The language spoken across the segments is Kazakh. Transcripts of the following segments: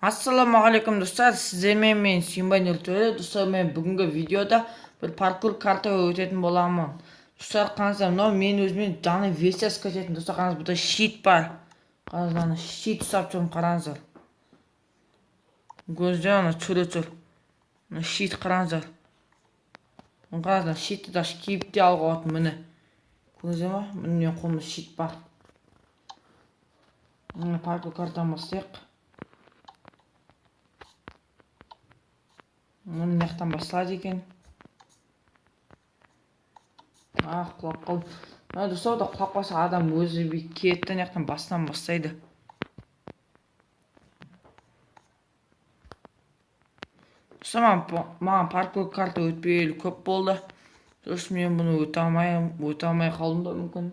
Ассалаумағалейкум достар, сіздермен мен Симбай Нұртөре. Достар, мен бүгінгі видеода бір паркур картаға өтетін боламын. Достар, қараңыздар, мынау мен өзімен жаңа версиясы қажетін. Достар, қараңыз, бұда щит бар. Қараңыздар, ана щит ұстап тұрмын, қараңыздар. Көздер ана түр. Ана щит қараңыздар. Қараңыздар, щитті даже киіп те алға отын, міне. Көрдіңіздер ма? Міне менің қолымда щит бар. Міне паркур картаны бастайық. Мына жақтан басталады екен. Құлап қалды. Достар, да құлап қалса адам өзі кетті, мына жақтан бастан бастайды. Достар, маған паркур карта өтпейлі көп болды. Сосын мен бұны өте алмай қалдым да мүмкін.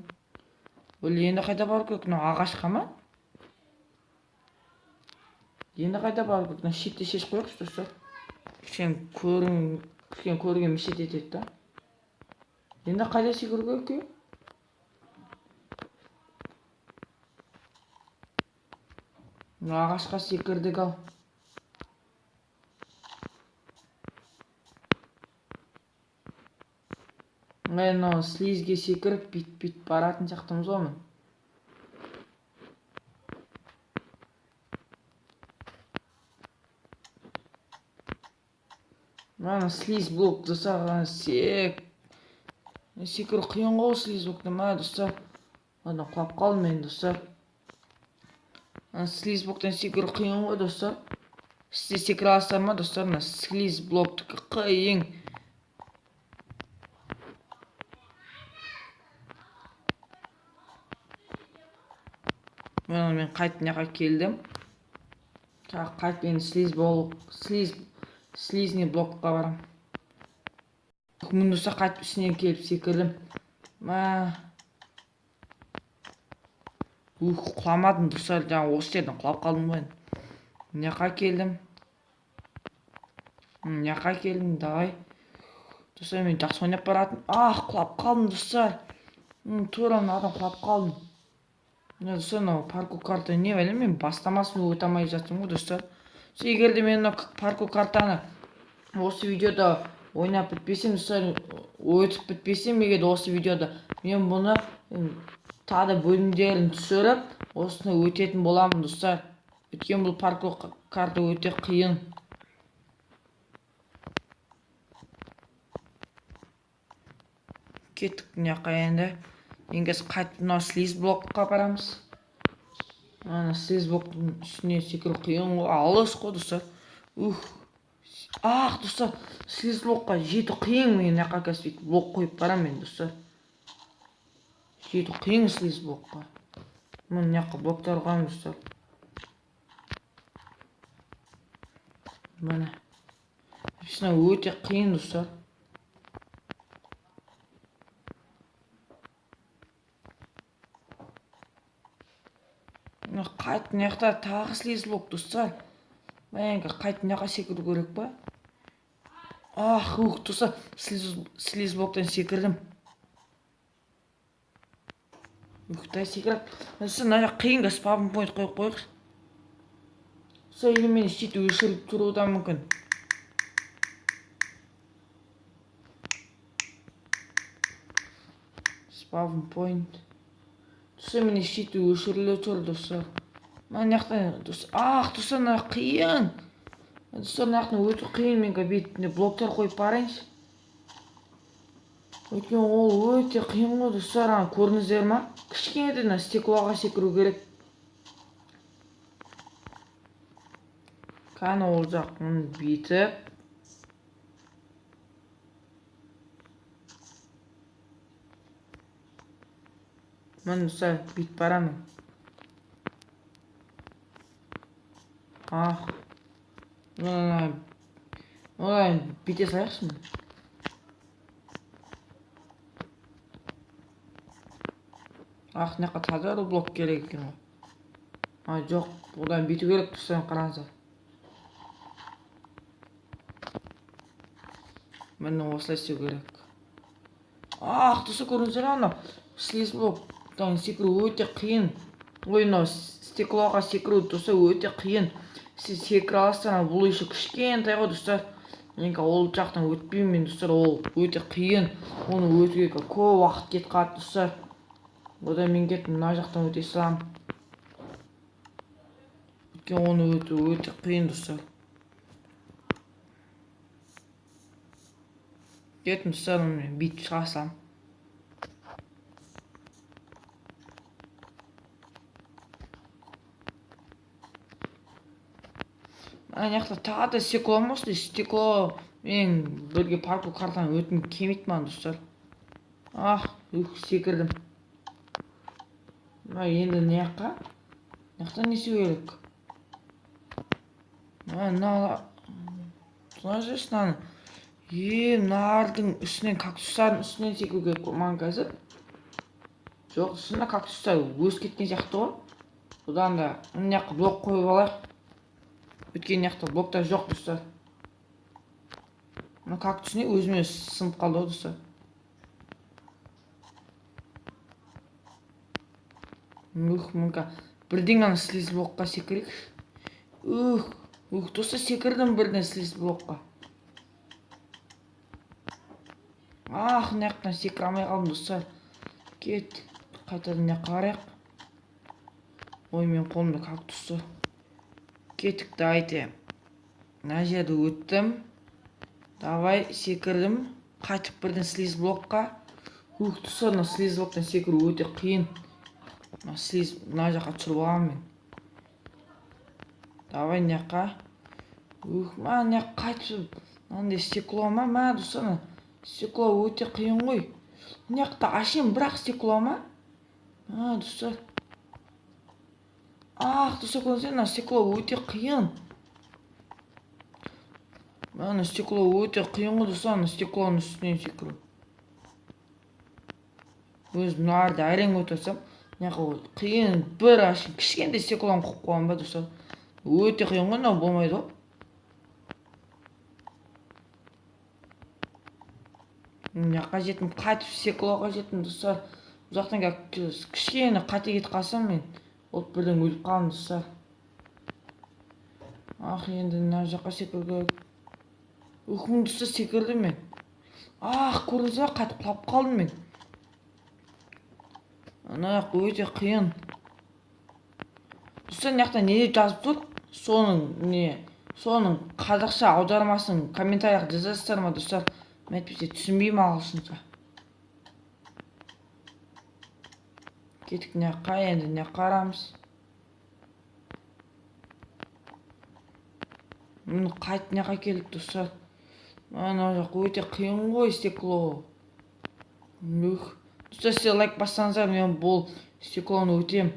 Енді қайда бару керек? Ағашқа ма? Енді қайда бару керек? Щитті шешіп қояйықшы, достар. Кішкене көрген мешет етеді да. Енді қайда секіру керек? Ағашқа секірдік ал. Мен слизге секіріп бит баратын сияқтымыз ғой мен. Мана слиз блок достар, секіру қиын ғой слиз блоктан. Достар, ладно, құлап қалдым мен, достар. Слиз блоктан секіру қиын ғой, достар. Сіз секіре аласыздар ма, достар? Слиз блоктікі қиын. Мен қайтып неға келдім. Қайтып енді слизный блокқа барам. Мен достар қайтып үстінен келіп секірдім. Құламадым достар, жаңа осы жерден құлап қалдым ғой. Неға келдім, давай. Достар, мен жақсы ойнап баратын. Құлап қалдым достар. Тура мынадан құлап қалдым. Достар, паркур карта не бәлем, мен бастамасын өте алмай жатырмын ғой, достар. Егер де мен паркур картаны осы видеода ойнап бітпесем, достар, өтіп бітпесем, егер осы видеода мен бұны тағы бөлімдерін түсіріп, осыны өтетін боламын, достар. Өткен бұл паркур карта өте қиын. Кеттік неқа енді. Енгіз қайтып слиз блокқа барамыз. Слиз блоктың үстіне секіру қиын ғой, алыс қой, достар. Достар, слиз блокқа жету қиын. Мен неқа кәсіп блок қойып барам мен, достар. Жету қиын слиз блокқа. Мен неқа блоктар қойым, достар. Міне. Өте қиын, достар. Қайтып неқта тағы слиз блок, достар. Қайтып неқа секіру керек па? Достар, слиз блоктан секірдім. Секіріп. Достар, мына қиынға спавн пойнт қойып қойықшы. Достар, или мен щит өшіріп тұруы да мүмкін. Спавн пойнт. Достар, мен щит өшірілі тұр, достар. Мен неқтен, достар, достар, мына қиын. Достар, неқтен өте қиын, мен бетіне блоктар қойып барайыншы. Өткен ол өте қиын ғой, достар, көріңіздер ма? Кішкенеден стеклоға секіру керек. Қаны ол жақтың бетіп. Мен достар, бет барамын. Бете салайықшы мен. Неқа таза блок керек екен ғой. Жоқ, одан бету керек, достар, қараңыздар. Мен осылай істеу керек. Достар, көріңіздер ана слиз блоктан секіру өте қиын. Слиз стеклоға секіру достар өте қиын. Сіз секіре аласыздар, бұл еще кішкентай ғой достар. Мен ол жақтан өтпеймін мен достар, ол өте қиын. Оны өтуге көп уақыт кетіп қалады достар. Одан мен кетіп мына жақтан өте саламын. Өйткені оны өту өте қиын достар. Кеттім достар, мен бүйтіп шыға саламын. Ана жақта тағы да стекло ма осындай стекло мен бірге паркур картаны өтім келмейді маған достар. Секірдім. Енді не жаққа? Мына не істеу керек? Солай жүрсін аны. Мынардың үстінен, кактустардың үстінен секіру керек маған қазір. Жоқ, шынында кактустар өсіп кеткен сияқты ғой. Одан да мына жаққа блок қойып алайық. Өткен жақта блоктар жоқ достар. Мына кактус не өзіме сынып қалды ғой достар. Мүмкін бірден ғана слиз блокқа секірейік. Достар, секірдім бірден слиз блокқа. Мына жақтан секіре алмай қалдым достар. Кеттік, қайтадан не қарайық. Мен қолымда кактусты. Кеттік, давайте. Мына жерді өттім. Давай, секірдім. Қайтып бірден слиз блокқа. Достар, мына слиз блоктан секіру өте қиын. Мына жаққа түсіріп аламын мен. Давай, мына жаққа. Мына жаққа қайтып. Мынандай стекло ма? Достар, стекло өте қиын ғой. Мына жақта ашем, бірақ стекло ма? Достар. Достар, көрсеңіздер, мына стекло өте қиын. Мына стекло өте қиын ғой достар, мына стеклоның үстінен секіру. Өзім мынарды әрең өтесем, қиын бір ашым кішкентай стеклоны қойып қойған ба достар. Өте қиын ғой, мынау болмайды ғой. Мына жаққа жеттім, қайтып стеклоға жеттім достар. Бұл жақтан кішкене қате кетіп қалсам мен от бірден өліп қалдым достар. Енді мына жаққа секіру керек. Достар, секірдім мен. Көрдіңіздер, қайтып құлап қалдым мен. Мына жақ өте қиын. Достар, мына жақта не деп жазып тұр? Соның қазақша аудармасын комментарияға жазасыздар ма достар? Мен әйтпесе түсінбеймін ағылшынша. Кеттік, мына жаққа, енді мына қарамыз. Қайтып мына жаққа келдік достар. Мына жақ өте қиын ғой стекло. Достар, сіздер лайк бассаңыздар, мен бұл стеклоны өтем.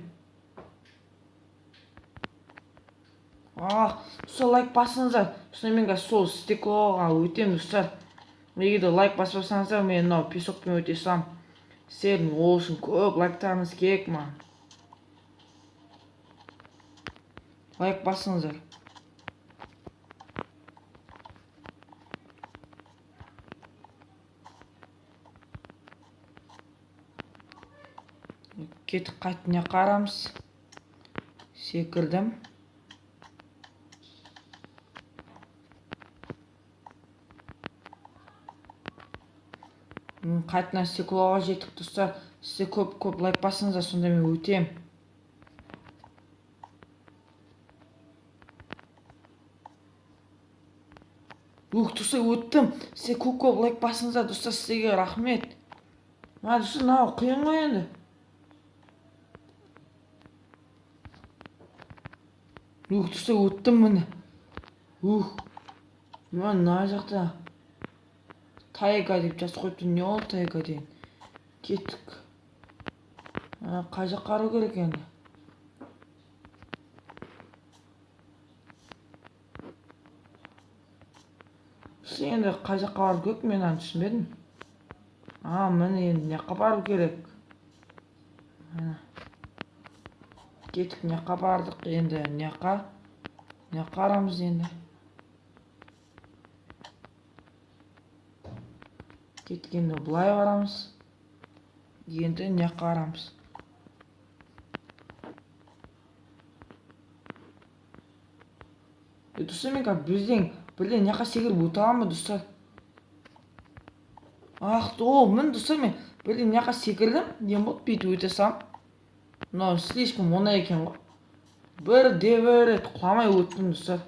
Достар, лайк бассаңыздар. Мен сол стеклоға өтем достар. Егер лайк баспасаңыздар, мен мынау песокпен өте салам. Сіздердің ол үшін көп лайктарыңыз керек маған. Лайк бассаңыздар. Кеттік, қайтына қарамыз. Секірдім. Қайтына стеклоға жеттік достар. Сіздер көп лайк басыңыздар, сонда мен өтем. Достар, өттім. Сіздер көп лайк басыңыздар достар, сіздерге рахмет. Достар, мынау қиын ғой енді. Достар, өттім міне. Мына жақта тайга деп жазып қойыпты. Не ол тайга дейін? Кеттік. Қай жаққа қарау керек енді? Енді қай жаққа бару керек, мен аны түсінбедім. Міне енді мына жаққа бару керек. Кеттік, мына жаққа бардық. Енді мына жаққа қарамыз енді. Кеттік, енді бұлай барамыз. Енді мына жаққа қарамыз. достар, мен бірден мына жаққа секіріп өте аламын ба достар? Міне достар, мен бірден мына жаққа секірдім. Не болды? Бүйтіп өте салам. Мынау слишком оңай екен ғой. Бір рет құламай өттім достар.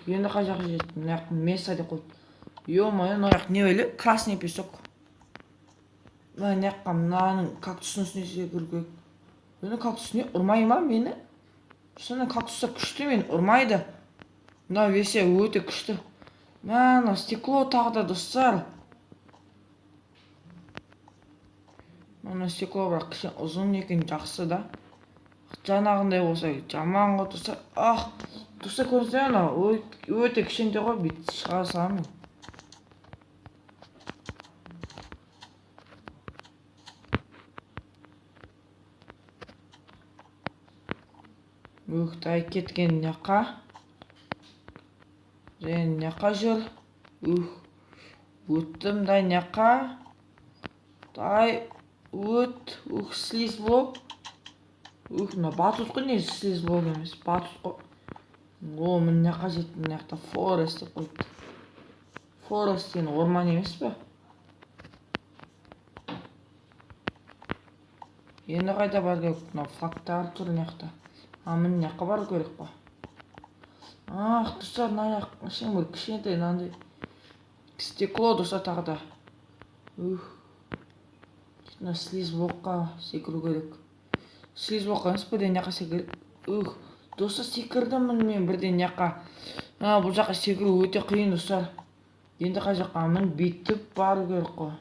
Енді қай жаққа жеттім? Мына жаққа меса деп қойды. Ё-моё, мына жақ не өлі? Красный песок. Мына жаққа мынаның кактустың үстіне секіру керек. Мені кактус не ұрмай ма мені? Соны кактустар күшті, мені ұрмайды. Мына весе өте күшті. Мына стекло тағы да достар. Мына стекло бірақ кішкене ұзын екен, жақсы да. Жаңағындай болса жаман ғой достар. Достар, көрсеңіздер, мына өте кішкентай ғой, бүйтіп шығара саламын. Дай кеткен жаққа. Және жаққа жүр. Өттім, дай жаққа. Дай өт. Слиз блок. Мына батут қой, не слиз блок емес, батут қой. Мен жаққа жеттім, мына жақта форест деп қойды. Форест деген орман емес пе? Енді қайда бар керек? Мына флагтар тұр мына жақта. Мен жаққа бару керек па? Достар, мына жақ бір кішкентай мынандай стекло достар тағы да. Мына слиз блокқа секіру керек. Слиз блокқа емес, бірден жаққа секіріп. Достар, секірдім мен бірден жаққа. Бұл жаққа секіру өте қиын достар. Енді қай жаққа? Мен бүйтіп бару керек қой.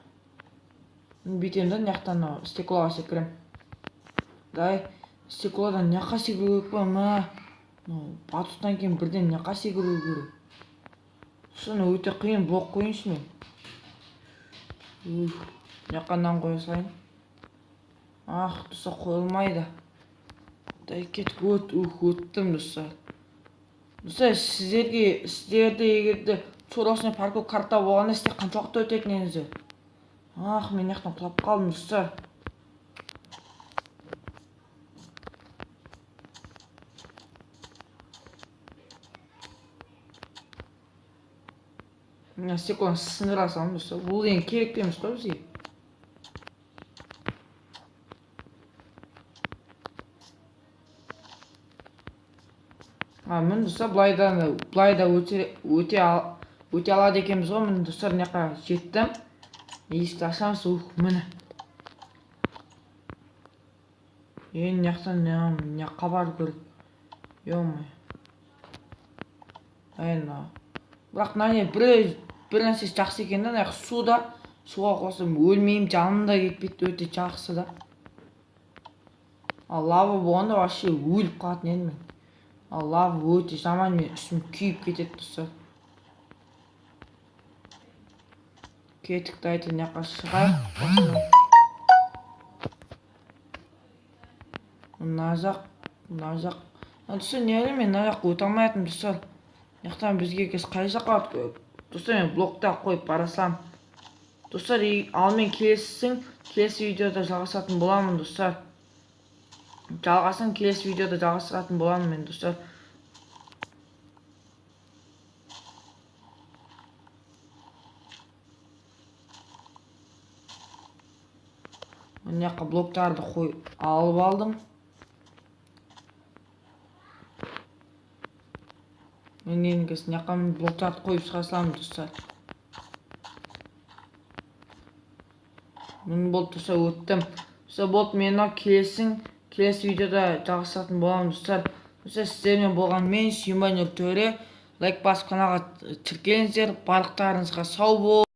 Мен бүйтем да, жақтан стеклоға секірем. Дай стеклодан жаққа секіру керек па? Батуттан кейін бірден жаққа секіру керек. Соны өте қиын блок қойыншы мен. Жаққаннан қоя салайын. Достар, қойылмайды. Дай кетіп өттім достар. Достар, сіздерде егерде Чоросный паркур карта болғанда сіздер қаншалықты өтетініңіздер? Мен жақтан құлап қалдым достар. Мына стеклоны сындыра салам достар. Бұл деген керек емес қой бізге. Мін достар, былай да өте алады екенбіз ғой. Мін достар, мына жаққа жеттім. Есікті ашамыз, міне. Мына жақтан мына жаққа бару керек. Ё-моё. Бірақ мына бір нәрсесі жақсы екен да, суға қосып өлмеймін, жаным да кетпейді, өте жақсы да. Лава болғанда вообще өліп қалатын едім мен. Лава өте жаман, мен үстім күйіп кетеді достар. Кетікті айтын жаққа шығайық. Мына жақ. Достар, не әлі мен мына жаққа өте алмайтын достар. Яқтан бізге кез қай жаққа достар, мен блокта қойып барасам. Достар, алмен келесі видеода жалғасатын боламын достар. Келесі видеода жалғастыратын боламын мен достар. Мына жаққа блоктарды алып алдым. Мен енгесін жаққа блоктарды қойып шыға саламын достар. Мен болды достар, өттім. Достар, болды, мен келесі видеода жалғасатын боламын достар. Достар, сіздермен болған мен Сүйінбай Нұртөре. Лайк басып каналға тіркеліңіздер. Барлықтарыңызға сау бол.